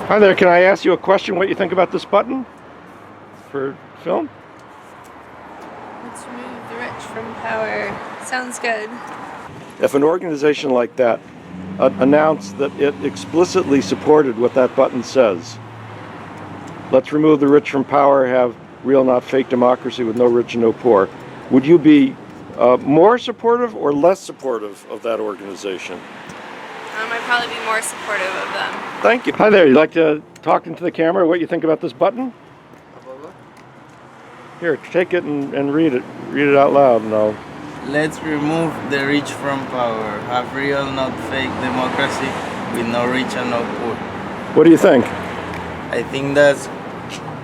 Hi there, can I ask you a question, what you think about this button for film? Let's remove the rich from power. Sounds good. If an organization like that announced that it explicitly supported what that button says, let's remove the rich from power, have real not fake democracy with no rich and no poor, would you be more supportive or less supportive of that organization? I'd probably be more supportive of them. Thank you. Hi there, you'd like to talk into the camera what you think about this button? Here, take it and read it. Read it out loud. No. Let's remove the rich from power. Have real, not fake democracy with no rich and no poor. What do you think? I think that's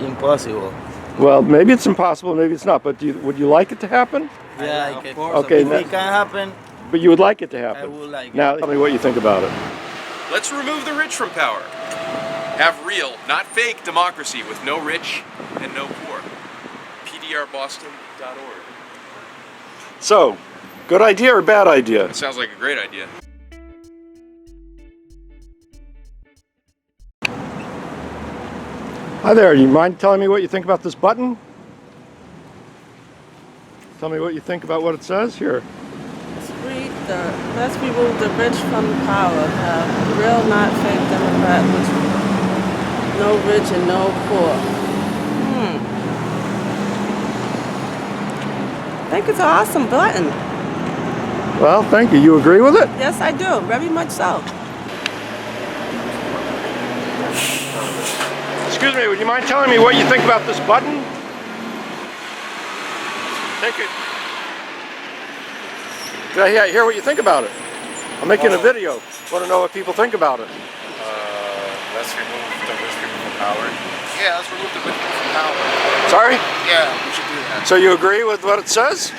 impossible. Well, maybe it's impossible, maybe it's not, but would you like it to happen? Yeah, like it. Okay, If it can happen, but you would like it to happen. I would like it. Now, tell me what you think about it. Let's remove the rich from power. Have real, not fake democracy with no rich and no poor. PDRBoston.org. So, good idea or bad idea? That sounds like a great idea. Hi there, do you mind telling me what you think about this button? Tell me what you think about what it says here. Let's remove the rich from power. Real, not fake Democrat with no rich and no poor. I think it's an awesome button. Well, thank you. You agree with it? Yes, I do. Very much so. Excuse me, would you mind telling me what you think about this button? Take it. Did I hear what you think about it? I'm making a video. Want to know what people think about it. Let's remove the rich people from power. Yeah, let's remove the rich people from power. Sorry? Yeah, we should do that. So you agree with what it says?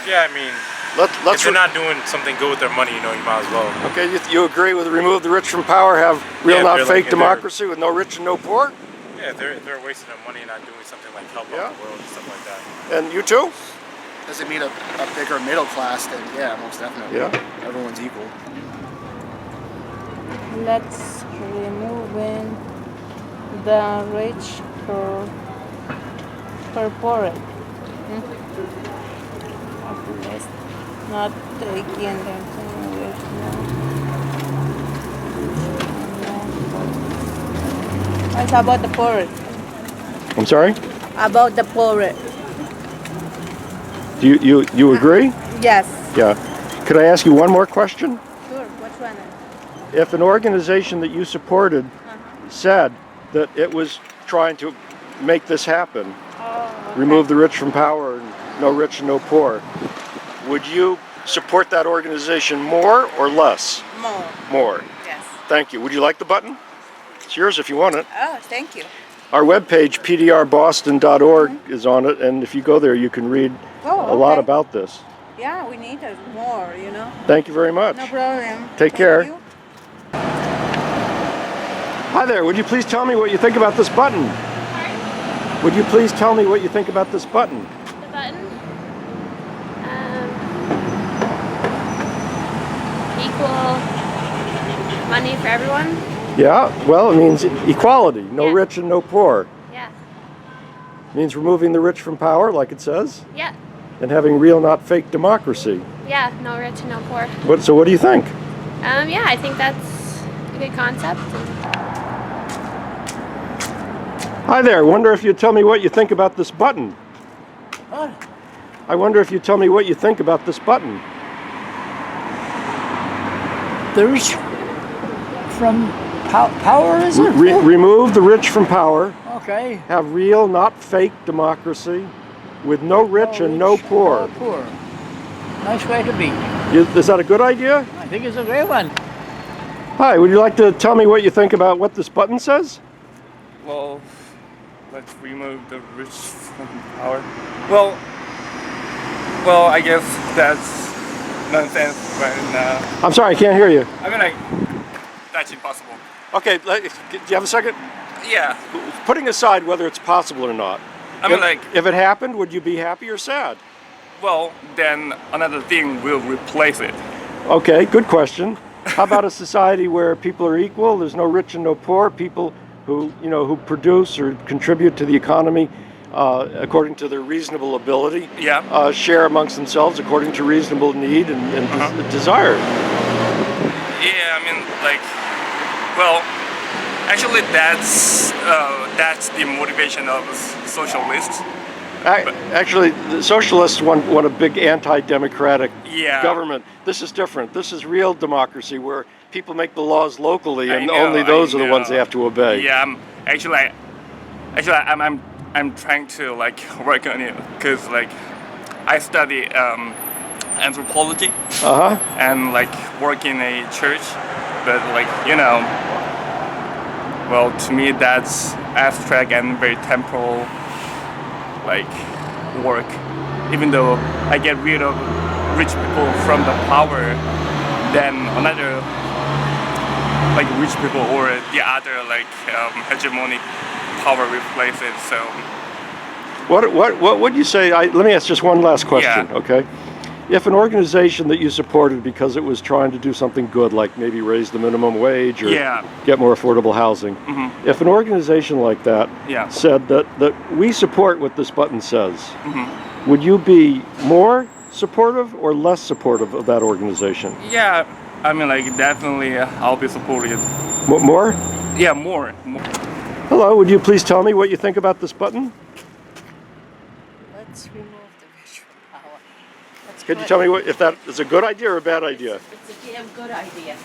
Yeah, I mean, if they're not doing something good with their money, you might as well. Okay, you agree with remove the rich from power, have real not fake like democracy with no rich and no poor? Yeah, they're wasting their money and not doing something like help out the world and stuff like that. And you too? Does it mean a bigger middle class? Then yeah, most definitely. Yeah. Everyone's equal. Let's remove the rich for poor. Let's not taking them rich. What about the poor? I'm sorry? About the poor. Do you agree? Yes. Yeah. Could I ask you one more question? Sure. Which one? If an organization that you supported said that it was trying to make this happen, remove the rich from power, and no rich and no poor, would you support that organization more or less? More. More. Yes. Thank you. Would you like the button? It's yours if you want it. Oh, thank you. Our webpage, PDRBoston.org, is on it, and if you go there, you can read a lot about this. Yeah, we need more, Thank you very much. No problem. Take care. You. Hi there, would you please tell me what you think about this button? Sorry? Would you please tell me what you think about this button? The button? Equal money for everyone? Yeah, well, it means equality, no rich and no poor. Yeah. It means removing the rich from power, like it says, Yeah. and having real, not fake democracy. Yeah, no rich and no poor. So what do you think? Yeah, I think that's a good concept. Hi there, I wonder if you'd tell me what you think about this button. What? I wonder if you'd tell me what you think about this button. The rich from power, is it? Remove the rich from power. Okay. Have real, not fake democracy with no rich and no poor. No poor. Nice way to be. Is that a good idea? I think it's a great one. Hi, would you like to tell me what you think about what this button says? Well, let's remove the rich from power. Well, I guess that's nonsense, but I'm sorry, I can't hear you. I mean, that's impossible. Okay, do you have a second? Yeah. Putting aside whether it's possible or not, if it happened, would you be happy or sad? Well, then another thing will replace it. Okay, good question. How about a society where people are equal? There's no rich and no poor. People who who produce or contribute to the economy according to their reasonable ability. Yeah. Share amongst themselves according to reasonable need and desire. Yeah, I mean, like, well, actually, that's the motivation of socialists. Actually, the socialists want a big anti-democratic Yeah. government. This is different. This is real democracy where people make the laws locally and I know, only those I are the ones they know. have to obey. Yeah, I'm trying to like work on it because like I study anthropology and like work in a church, but like well, to me that's abstract and very temporal like work. Even though I get rid of rich people from the power, then another like rich people or the other like hegemonic power replaces. So What would you say? Let me ask just one last question, Yeah. okay? If an organization that you supported because it was trying to do something good, like maybe raise the minimum wage or Yeah. get more affordable housing, if an organization like that Yeah. said that we support what this button says, Mhm. would you be more supportive or less supportive of that organization? yeah, I mean like definitely I'll be supported. More? Yeah, more. Hello, would you please tell me what you think about this button? Let's remove the rich from power. That's Could you good. tell me if that is a good idea or a bad idea? It's a damn good idea.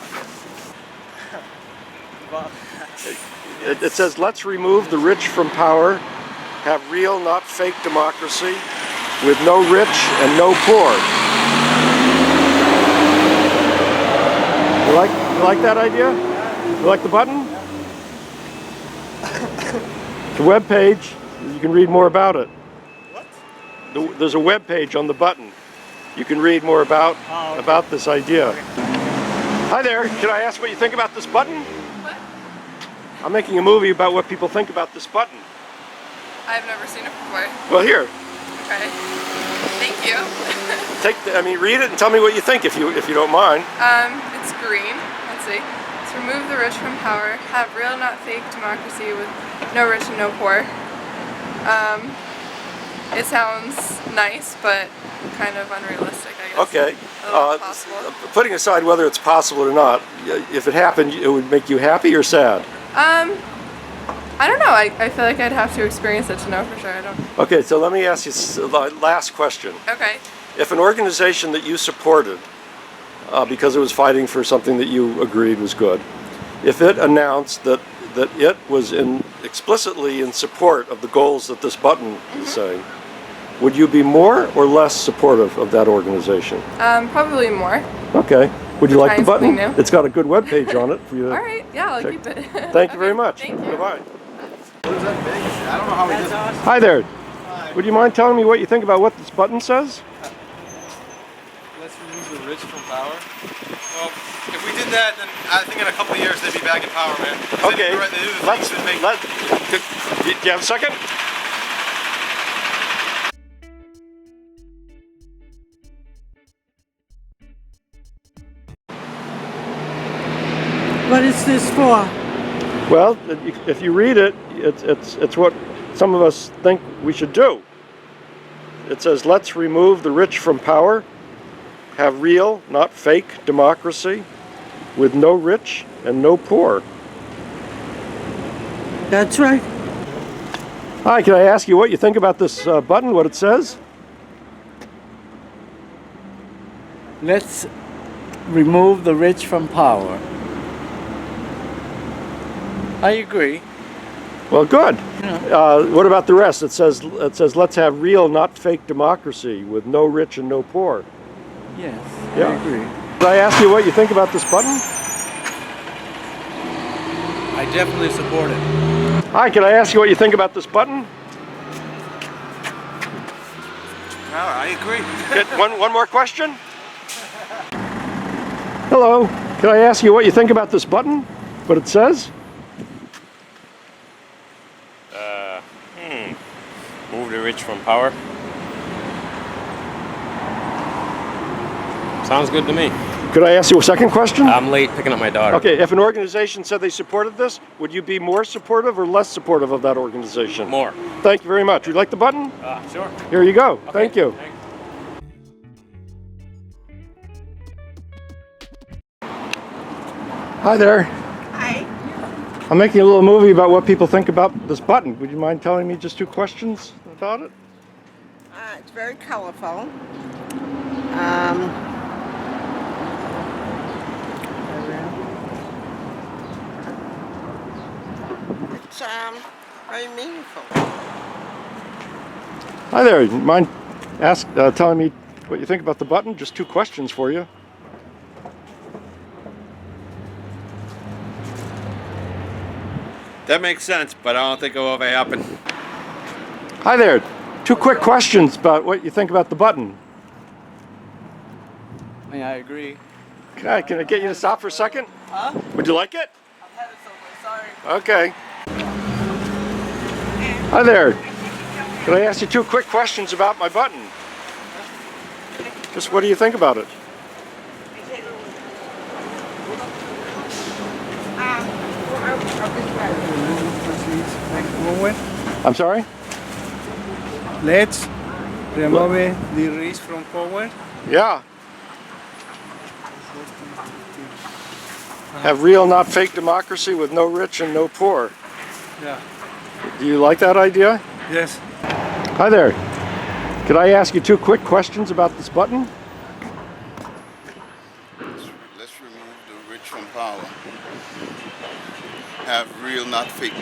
It says, let's remove the rich from power, have real, not fake democracy, with no rich and no poor. You like that idea? You like the button? It's a web page. You can read more about it. What? There's a web page on the button. You can read more about this idea. Hi there. Can I ask what you think about this button? What? I'm making a movie about what people think about this button. I've never seen it before. Well, here, Okay. Thank you. read it and tell me what you think if you don't mind. It's green. Let's see. Let's remove the rich from power. Have real, not fake democracy with no rich and no poor. It sounds nice, but kind of unrealistic, I guess. Okay. A little possible. Putting aside whether it's possible or not, if it happened, it would make you happy or sad? I don't know. I feel like I'd have to experience it to know for sure. I don't. Okay, so let me ask you the last question. Okay. If an organization that you supported, because it was fighting for something that you agreed was good, if it announced that it was explicitly in support of the goals that this button is saying, would you be more or less supportive of that organization? Probably more. Okay. Would you like the Trying button? something new. It's got a good web page on it for you. All right. Yeah, I'll check. keep it. Thank you very much. Thank you. Goodbye. What is that big? I don't know how he does it. Hi there. Would you mind telling me what you think about what this button says? Let's remove the rich from power. Well, if we did that, then I think in a couple of years they'd be back in power, man. Okay. They do the things that make. Do you have a second? What is this for? Well, if you read it, it's what some of us think we should do. It says, let's remove the rich from power, have real, not fake democracy, with no rich and no poor. That's right. Hi, can I ask you what you think about this button, what it says? Let's remove the rich from power. I agree. Well, good. What about the rest? It says let's have real, not fake democracy with no rich and no poor. Yes, Yeah. I agree. Can I ask you what you think about this button? I definitely support it. Hi, can I ask you what you think about this button? I agree. Get one more question? Hello, can I ask you what you think about this button? What it says? Move the rich from power. Sounds good to me. Could I ask you a second question? I'm late picking up my daughter. Okay, if an organization said they supported this, would you be more supportive or less supportive of that organization? More. Thank you very much. Would you like the button? Sure. Here you go. Okay, Thank you. thanks. Hi there. Hi. I'm making a little movie about what people think about this button. Would you mind telling me just 2 questions about it? It's very colorful. It's very meaningful. Hi there. You mind telling me what you think about the button? Just 2 questions for you. That makes sense, but I don't think it will ever happen. Hi there. 2 quick questions about what you think about the button. I agree. Can I get you to stop for a second? Huh? Would you like it? I'm headed somewhere, sorry. Okay. Hi there. Can I ask you 2 quick questions about my button? Just what do you think about it? I'm sorry? Let's remove the reach from power. Yeah. Have real, not fake democracy with no rich and no poor. Yeah. Do you like that idea? Yes. Hi there. Could I ask you 2 quick questions about this button? Let's remove the rich from power. Have real, not fake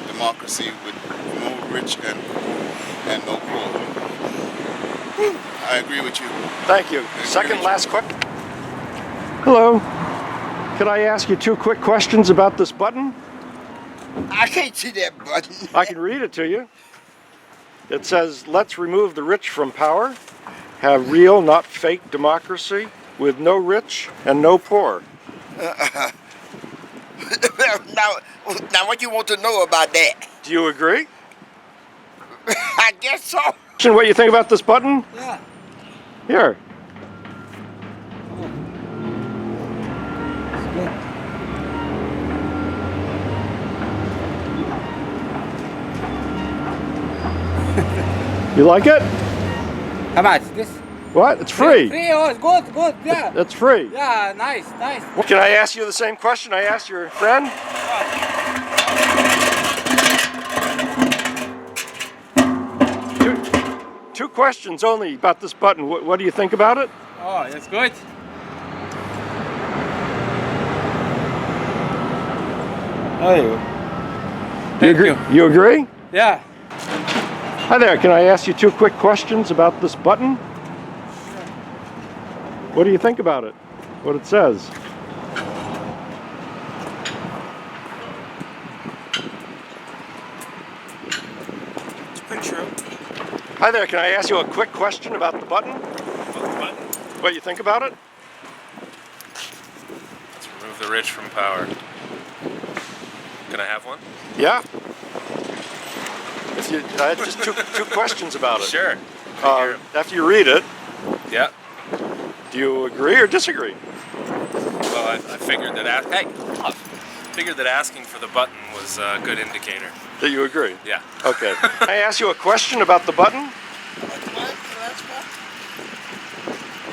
democracy with no rich and no poor. I agree with you. Thank you. Second last quick. Hello. Could I ask you 2 quick questions about this button? I can't see that button. I can read it to you. It says, let's remove the rich from power. Have real, not fake democracy with no rich and no poor. Now, what you want to know about that? Do you agree? I guess so. What you think about this button? Yeah. Here. You like it? How much? This? What? It's free. Free? Oh, it's good, good, yeah. It's free. Yeah, nice, nice. Can I ask you the same question I asked your friend? Two questions only about this button. What do you think about it? Oh, that's good. You agree? Yeah. Hi there, can I ask you 2 quick questions about this button? What do you think about it? What it says? It's pretty true. Hi there, can I ask you a quick question about the button? What you think about it? Let's remove the rich from power. Can I have one? Yeah. If you, I had just two questions about it. Sure. After you read it, Yeah. do you agree or disagree? Well, I figured that figured that asking for the button was a good indicator. That you agree? Yeah. Okay. Can I ask you a question about the button?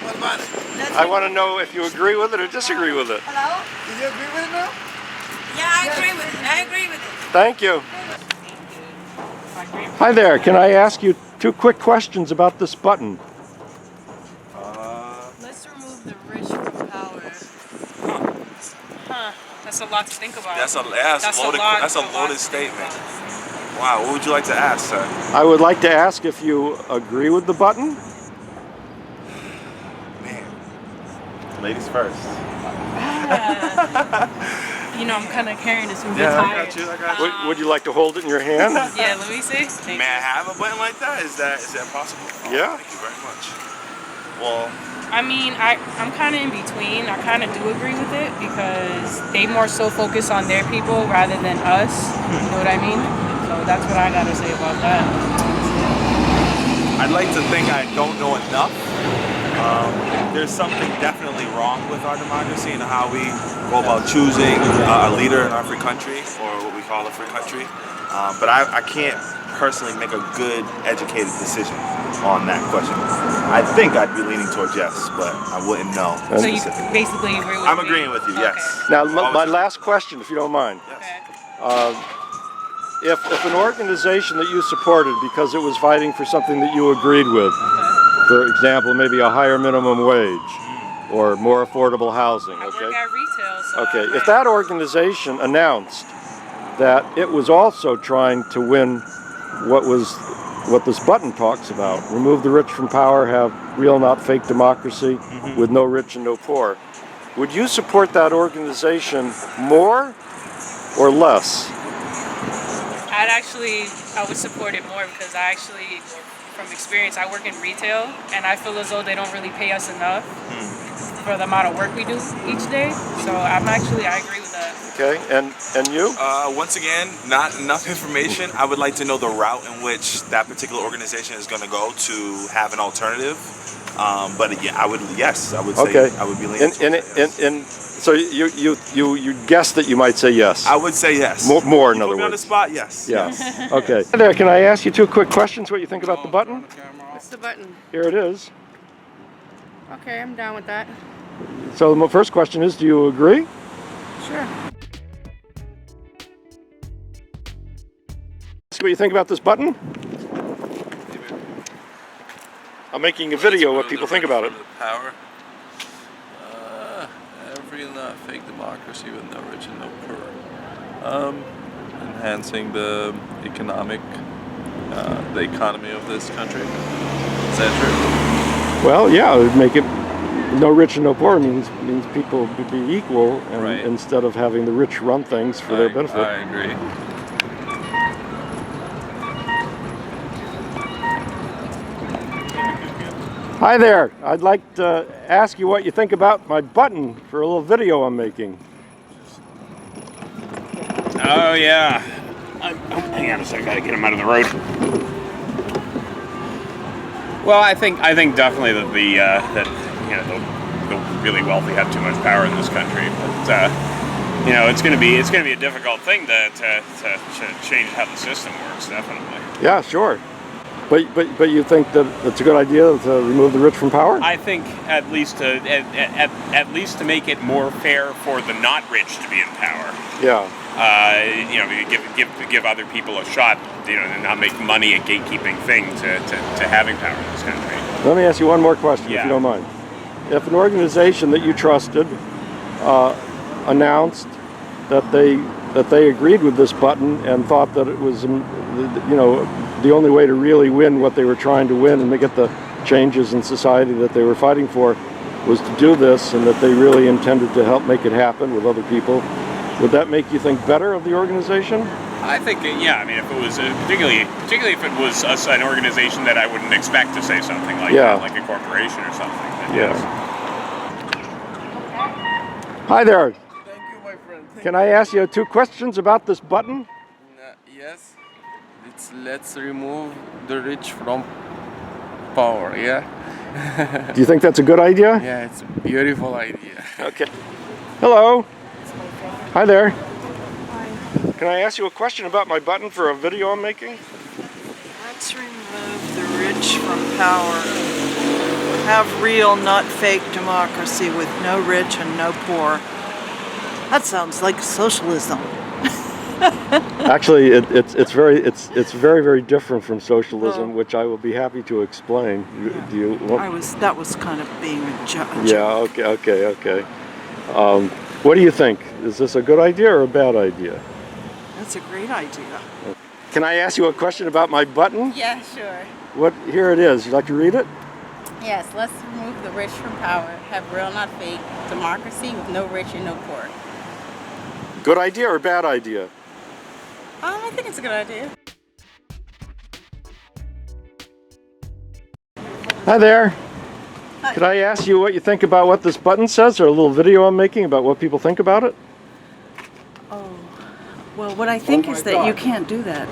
What about it? I want to know if you agree with it or disagree with it. Hello? Do you agree with it now? Yeah, I agree with it. I agree with it. Thank you. Hi there, can I ask you 2 quick questions about this button? Let's remove the rich from power. Huh. That's a lot to think about. That's a loaded statement. Wow, what would you like to ask, sir? I would like to ask if you agree with the button. Ladies first. You know, I'm kind of carrying this from Yeah, tired. I got you. Would you like to hold it in your hand? Yeah, let me see. May I have a button like that? Is that possible? Yeah. Thank you very much. Well, I mean, I'm kind of in between. I kind of do agree with it because they more so focus on their people rather than us. You know what I mean? So that's what I gotta say about that. I'd like to think I don't know enough. There's something definitely wrong with our democracy and how we go about choosing a leader in our free country, or what we call a free country. But I can't personally make a good, educated decision on that question. I think I'd be leaning towards yes, but I wouldn't know So you specifically. basically agree with I'm me? agreeing with you, yes. Now, my last question, if you don't mind. If an organization that you supported because it was fighting for something that you agreed with, for example, maybe a higher minimum wage or more affordable housing, I work at retail, so okay, if that organization announced that it was also trying to win what this button talks about, remove the rich from power, have real not fake democracy with no rich and no poor, would you support that organization more or less? I would support it more because from experience, I work in retail and I feel as though they don't really pay us enough for the amount of work we do each day. So I agree with that. Okay, and you? Once again, not enough information. I would like to know the route in which that particular organization is going to go to have an alternative. But yeah, I would say I would be leaning. So you guessed that you might say yes. I would say yes. More in other words. Put me on the spot, yes. Yes. Okay. Hi there, can I ask you 2 quick questions? What you think about the button? What's the button? Here it is. Okay, I'm down with that. So the first question is, do you agree? Sure. Ask what you think about this button? I'm making a video of what people think about it. Power. Every not fake democracy with no rich and no poor. Enhancing the economy of this country. Is that true? Well, yeah, it would make it no rich and no poor means people would be equal, and instead of having the rich run things for their benefit. I agree. Hi there. I'd like to ask you what you think about my button for a little video I'm making. Oh yeah. Hang on a second. I gotta get him out of the road. Well, I think definitely that the really wealthy have too much power in this country. But it's gonna be a difficult thing to change how the system works. Definitely. Yeah, sure. But you think that it's a good idea to remove the rich from power? I think at least to make it more fair for the not rich to be in power. Yeah. Give other people a shot. And not make money a gatekeeping thing to having power in this country. Let me ask you one more question, if you don't mind. If an organization that you trusted announced that they agreed with this button and thought that it was, the only way to really win what they were trying to win and to get the changes in society that they were fighting for was to do this, and that they really intended to help make it happen with other people, would that make you think better of the organization? I think, yeah. I mean, if it was particularly if it was an organization that I wouldn't expect to say something like that, like a corporation or something. Then yes. Hi there. Thank you, my friend. Can I ask you 2 questions about this button? Yes. Let's remove the rich from power. Yeah. Do you think that's a good idea? Yeah, it's a beautiful idea. Okay. Hello. Hi there. Can I ask you a question about my button for a video I'm making? Let's remove the rich from power. Have real, not fake democracy with no rich and no poor. That sounds like socialism. Actually, it's very, very different from socialism, which I will be happy to explain. Yeah. Do you want? That was kind of being a joke. Yeah. Okay. What do you think? Is this a good idea or a bad idea? That's a great idea. Can I ask you a question about my button? Yeah, sure. Here it is. You'd like to read it? Yes, let's remove the rich from power. Have real, not fake democracy with no rich and no poor. Good idea or bad idea? I think it's a good idea. Hi there. Hi. Could I ask you what you think about what this button says, or a little video I'm making about what people think about it? Oh, well, what I think is that you can't do that.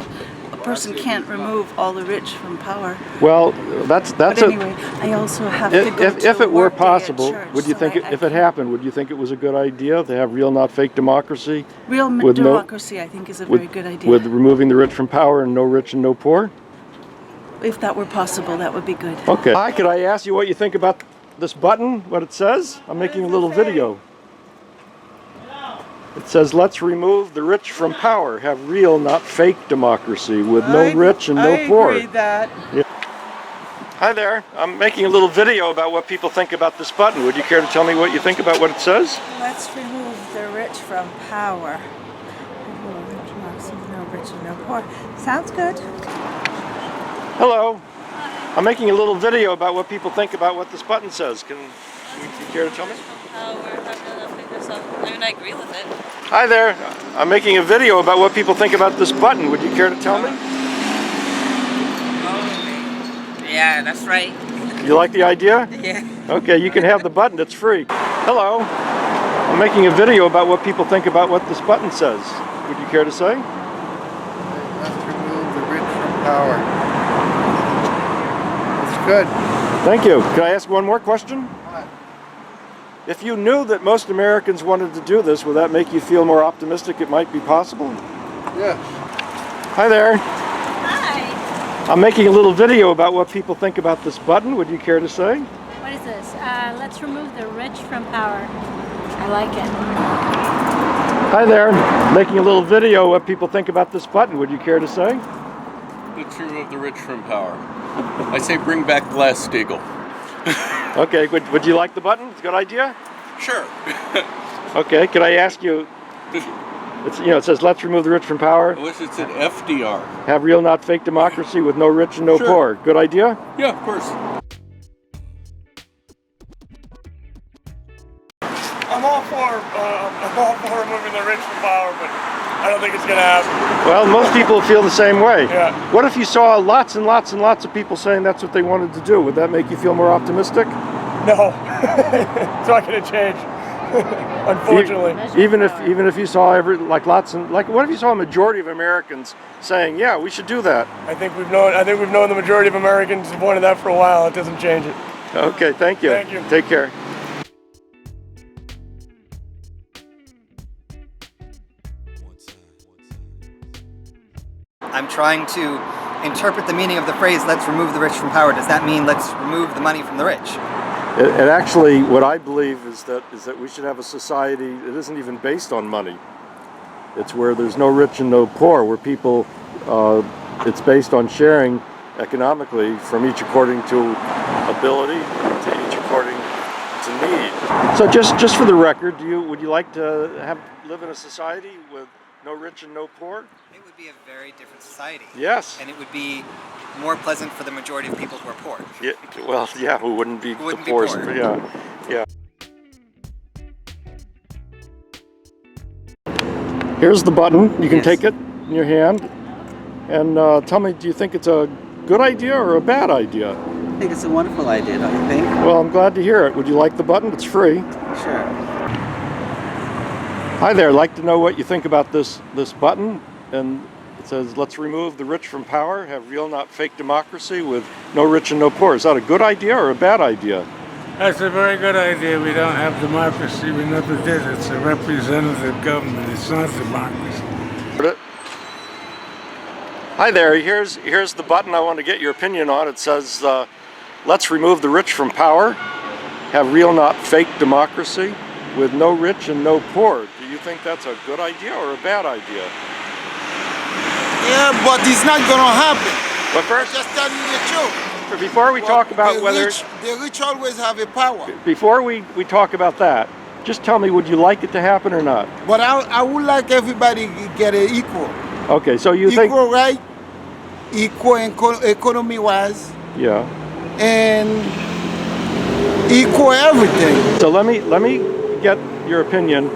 person can't remove all the rich from power. Well, that's But anyway, I also have to go to if it were work day at possible, church, would you so think if it happened, would you think it was a good idea to have real, not fake democracy? Real with democracy, I think, is a very good idea. With removing the rich from power and no rich and no poor? If that were possible, that would be good. Okay. Hi, could I ask you what you think about this button, what it says? I'm making a little video. It says, let's remove the rich from power, have real, not fake democracy with no rich and no poor. I agree that. Yeah. Hi there. I'm making a little video about what people think about this button. Would you care to tell me what you think about what it says? Let's remove the rich from power. No rich and no poor. Sounds good. Hello. I'm making a little video about what people think about what this button says. Can you care to tell me? I mean, I agree with it. Hi there. I'm making a video about what people think about this button. Would you care to tell me? Yeah, that's right. You like the idea? Yeah. Okay, you can have the button. It's free. Hello. I'm making a video about what people think about what this button says. Would you care to say? Let's remove the rich from power. That's good. Thank you. Can I ask one more question? If you knew that most Americans wanted to do this, would that make you feel more optimistic it might be possible? Yeah. Hi there. Hi. I'm making a little video about what people think about this button. Would you care to say? What is this? Let's remove the rich from power. I like it. Hi there. Making a little video what people think about this button. Would you care to say? Let's remove the rich from power. I say bring back Glass-Steagall. Okay, would you like the button? It's a good idea? Sure. Okay, can I ask you, it says let's remove the rich from power. I wish it said FDR. Have real, not fake democracy with no rich and no poor. Good idea? Yeah, of course. I'm all for removing the rich from power, but I don't think it's going to happen. Well, most people feel the same way. Yeah. What if you saw lots and lots and lots of people saying that's what they wanted to do? Would that make you feel more optimistic? No, it's not going to change. Unfortunately. Even if you saw what if you saw a majority of Americans saying, yeah, we should do that? I think we've known the majority of Americans have wanted that for a while. It doesn't change it. Okay, thank you. Thank you. Take care. I'm trying to interpret the meaning of the phrase, let's remove the rich from power. Does that mean let's remove the money from the rich? It actually, what I believe is that we should have a society that isn't even based on money. It's where there's no rich and no poor, where people, it's based on sharing economically from each according to ability, to each according to need. So just for the record, would you like to live in a society with no rich and no poor? It would be a very different society. Yes. And it would be more pleasant for the majority of people who are poor. Yeah, well, yeah, who wouldn't be Who wouldn't the be poorest? poor. Yeah. Here's the button. You can take it in your hand. And tell me, do you think it's a good idea or a bad idea? I think it's a wonderful idea, don't you think? Well, I'm glad to hear it. Would you like the button? It's free. Sure. Hi there. I'd like to know what you think about this button. And it says, let's remove the rich from power, have real, not fake democracy with no rich and no poor. Is that a good idea or a bad idea? That's a very good idea. We don't have democracy. We never did. It's a representative government. It's not democracy. Hi there. Here's the button I want to get your opinion on. It says, let's remove the rich from power, have real, not fake democracy with no rich and no poor. Do you think that's a good idea or a bad idea? Yeah, but it's not going to happen. But first, I'm just telling you the truth. Before we talk about whether the rich always have a power. Before we talk about that, just tell me, would you like it to happen or not? But I would like everybody to get it equal. Okay, so you think equal right, equal economy-wise. Yeah. And equal everything. So let me get your opinion.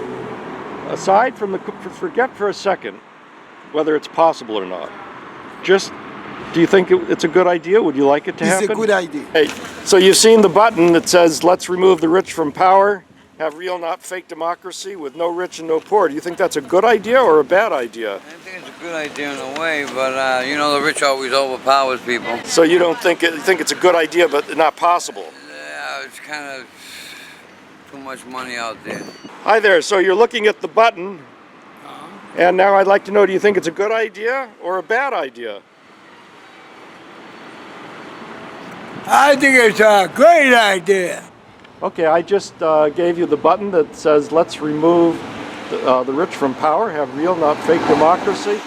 Aside from forget for a second whether it's possible or not. Just, do you think it's a good idea? Would you like it to happen? It's a good idea. Hey, so you've seen the button that says, let's remove the rich from power, have real, not fake democracy with no rich and no poor. Do you think that's a good idea or a bad idea? I think it's a good idea in a way, but you know, the rich always overpowers people. So you don't think it's a good idea, but not possible? Yeah, it's kind of too much money out there. Hi there. So you're looking at the button, and now I'd like to know: do you think it's a good idea or a bad idea? I think it's a great idea. Okay, I just gave you the button that says let's remove the rich from power, have real, not fake democracy,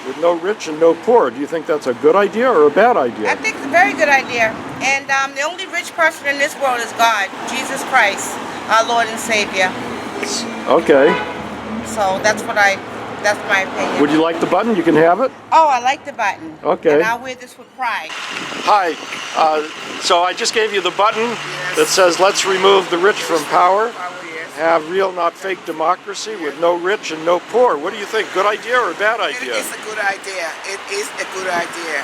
with no rich and no poor. Do you think that's a good idea or a bad idea? I think it's a very good idea. And the only rich person in this world is God, Jesus Christ, our Lord and Savior. Okay. So that's my opinion. Would you like the button? You can have it. Oh, I like the button. Okay. And I'll wear this with pride. Hi. So I just gave you the button that says let's remove the rich from power, have real, not fake democracy with no rich and no poor. What do you think? Good idea or a bad idea? It is a good idea. It is a good idea.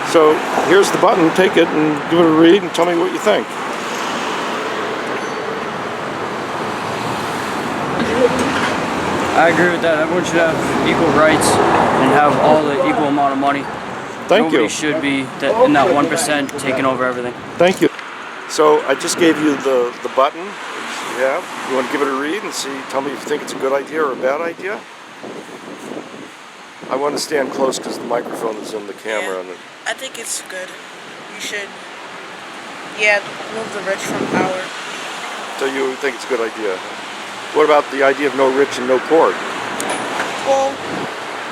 So here's the button. Take it and give it a read and tell me what you think. I agree with that. Everyone should have equal rights and have all the equal amount of money. Thank you. Nobody should be in that 1% taking over everything. Thank you. So I just gave you the button. Yeah. You want to give it a read and see? Tell me if you think it's a good idea or a bad idea. I want to stand close because the microphone is in the camera. Yeah, I think it's good. You should, remove the rich from power. So you think it's a good idea? What about the idea of no rich and no poor? Well,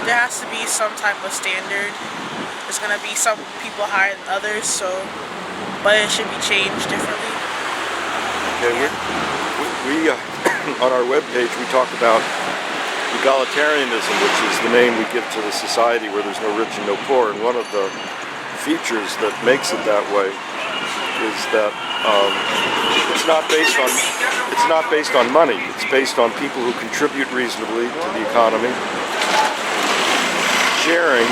there has to be some type of standard. There's going to be some people higher than others, but it should be changed differently. Okay, we on our webpage we talk about Egalitarianism, which is the name we give to the society where there's no rich and no poor. And one of the features that makes it that way is that it's not based on money. It's based on people who contribute reasonably to the economy, sharing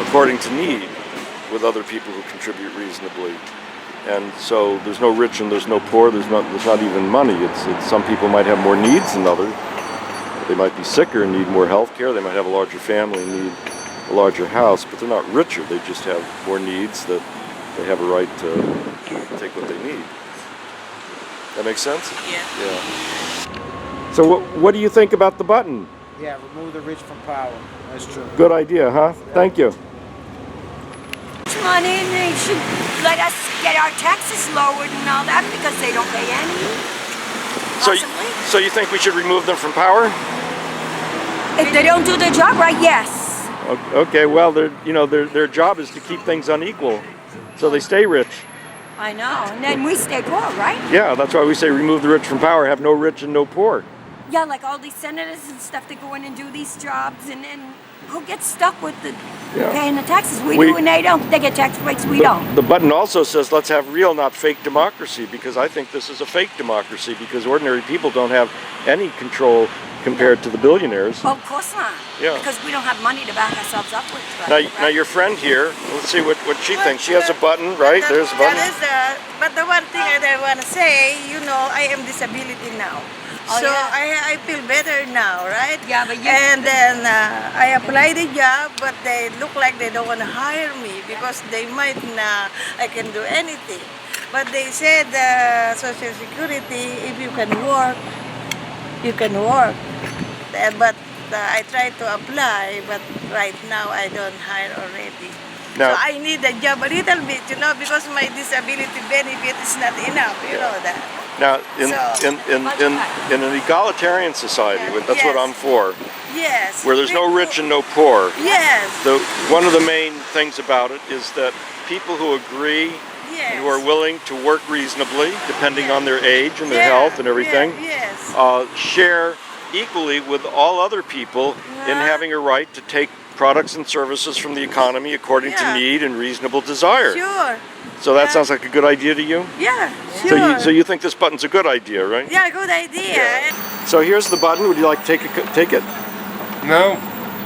according to need with other people who contribute reasonably. And so there's no rich and there's no poor. There's not even money. It's some people might have more needs than others. They might be sicker and need more health care. They might have a larger family and need a larger house, but they're not richer. They just have more needs that they have a right to take what they need. That makes sense? Yeah. So what do you think about the button? Yeah, remove the rich from power. That's true. Good idea, huh? Thank you. Money, and they should let us get our taxes lowered and all that because they don't pay any. So you think we should remove them from power? If they don't do their job right, yes. Okay, well, their job is to keep things unequal, so they stay rich. I know, and then we stay poor, right? Yeah, that's why we say remove the rich from power, have no rich and no poor. Yeah, like all these senators and stuff that go in and do these jobs, and then who gets stuck with paying the taxes? We do, and they don't. They get tax breaks, we don't. The button also says let's have real, not fake democracy, because I think this is a fake democracy, because ordinary people don't have any control compared to the billionaires. Well, of course not. Yeah. Because we don't have money to back ourselves up with. Right? Now your friend here, let's see what she thinks. She has a button, right? There's a button. But the one thing I want to say, I am disability now. Oh, so yeah. I feel better now, right? Yeah, but and then I applied the job, but they look like they don't want to hire me because they might I can do anything. But they said Social Security, if you can work, you can work. But I tried to apply, but right now I don't hire already. Now, so I need a job a little bit, because my disability benefit is not enough, you know that. Now, in an egalitarian society, that's what I'm for. Yes. Where there's no rich and no poor. Yes. One of the main things about it is that people who agree and who are willing to work reasonably, depending on their age and their health and everything, share equally with all other people in having a right to take products and services from the economy according to need and reasonable desire. Sure. So that sounds like a good idea to you? Yeah, sure. So you think this button's a good idea, right? Yeah, good idea. Yeah. So here's the button. Would you like to take it? No.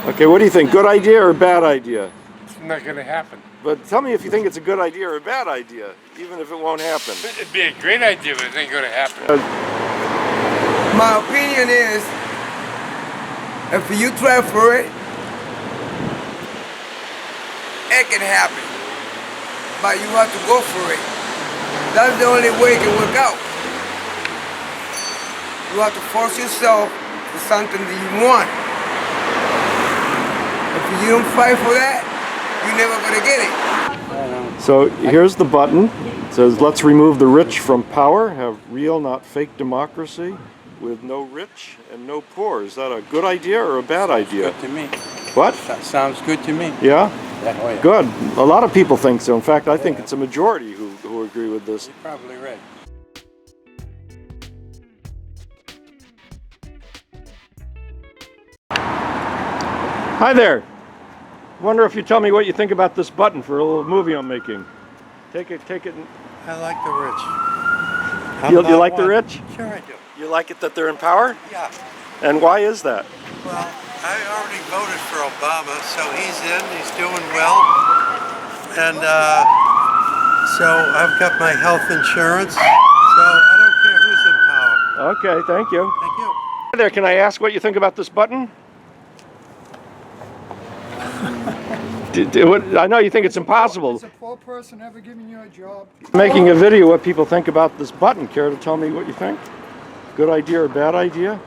Okay, what do you think? Good idea or bad idea? It's not going to happen. But tell me if you think it's a good idea or a bad idea, even if it won't happen. It'd be a great idea, but it ain't going to happen. My opinion is, if you try for it, it can happen. But you have to go for it. That's the only way it can work out. You have to force yourself to something that you want. If you don't fight for that, you're never gonna get it. So here's the button. It says, let's remove the rich from power, have real, not fake democracy, with no rich and no poor. Is that a good idea or a bad idea? Good to me. What? That sounds good to me. Yeah? Oh, yeah. Good. A lot of people think so. In fact, I think it's a majority who agree with this. You're probably right. Hi there. Wonder if you tell me what you think about this button for a little movie I'm making. Take it. I like the rich. You like the rich? Sure I do. You like it that they're in power? Yeah. And why is that? Well, I already voted for Obama, so he's in, he's doing well. And so I've got my health insurance, so I don't care who's in power. Okay, thank you. Thank you. Hi there, can I ask what you think about this button? I know you think it's impossible. Is a poor person ever giving you a job? Making a video what people think about this button. Care to tell me what you think? Good idea or bad idea?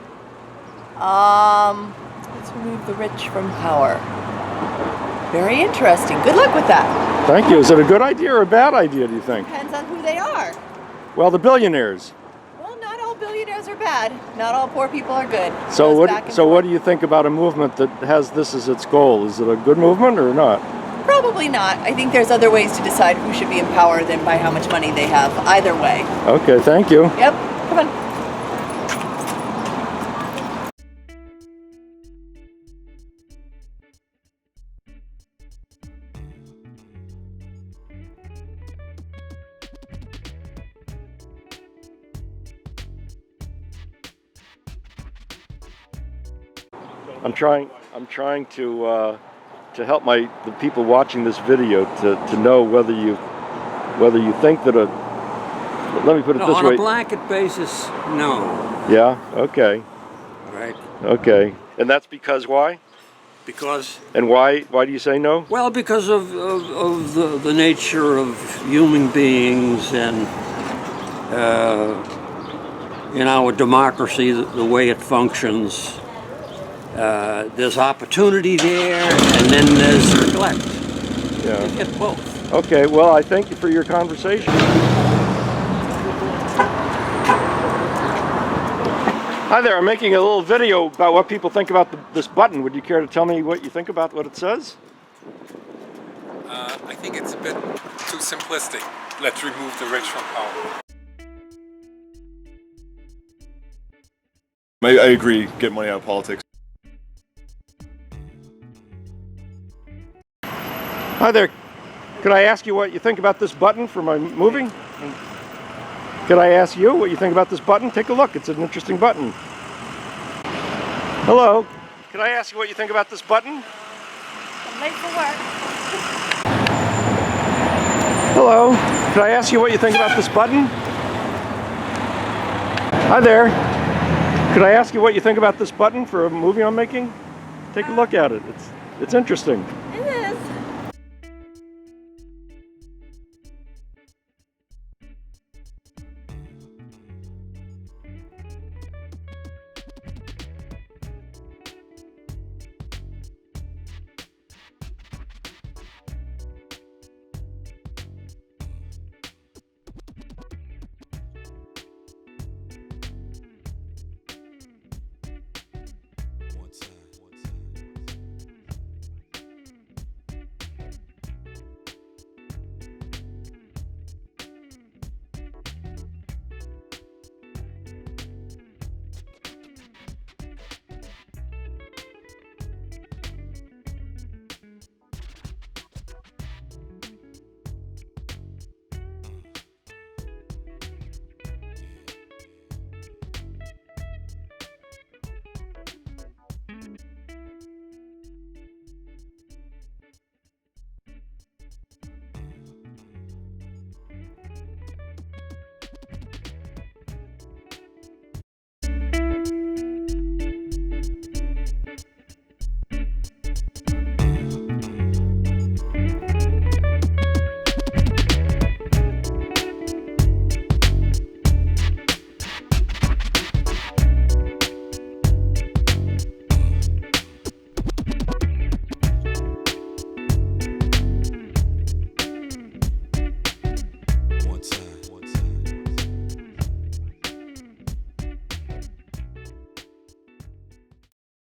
Let's remove the rich from power. Very interesting. Good luck with that. Thank you. Is it a good idea or a bad idea, do you think? Depends on who they are. Well, the billionaires. Well, not all billionaires are bad. Not all poor people are good. So Goes back and forth. what do you think about a movement that has this as its goal? Is it a good movement or not? Probably not. I think there's other ways to decide who should be in power than by how much money they have. Either way. Okay, thank you. Yep. Come on. I'm trying to help the people watching this video to know whether you think that let me put it this way. On a blanket basis, no. Yeah. Okay. Right. Okay. And that's because why? Because. And why do you say no? Well, because of the nature of human beings and in our democracy, the way it functions. There's opportunity there, and then there's neglect. Yeah. You get both. Okay, well, I thank you for your conversation. Hi there, I'm making a little video about what people think about this button. Would you care to tell me what you think about what it says? I think it's a bit too simplistic. Let's remove the rich from power. I agree, get money out of politics. Hi there. Could I ask you what you think about this button for my movie? Could I ask you what you think about this button? Take a look. It's an interesting button. Hello. Could I ask you what you think about this button? I'm late for work. Hello. Could I ask you what you think about this button? Hi there. Could I ask you what you think about this button for a movie I'm making? Take a look at it. It's interesting.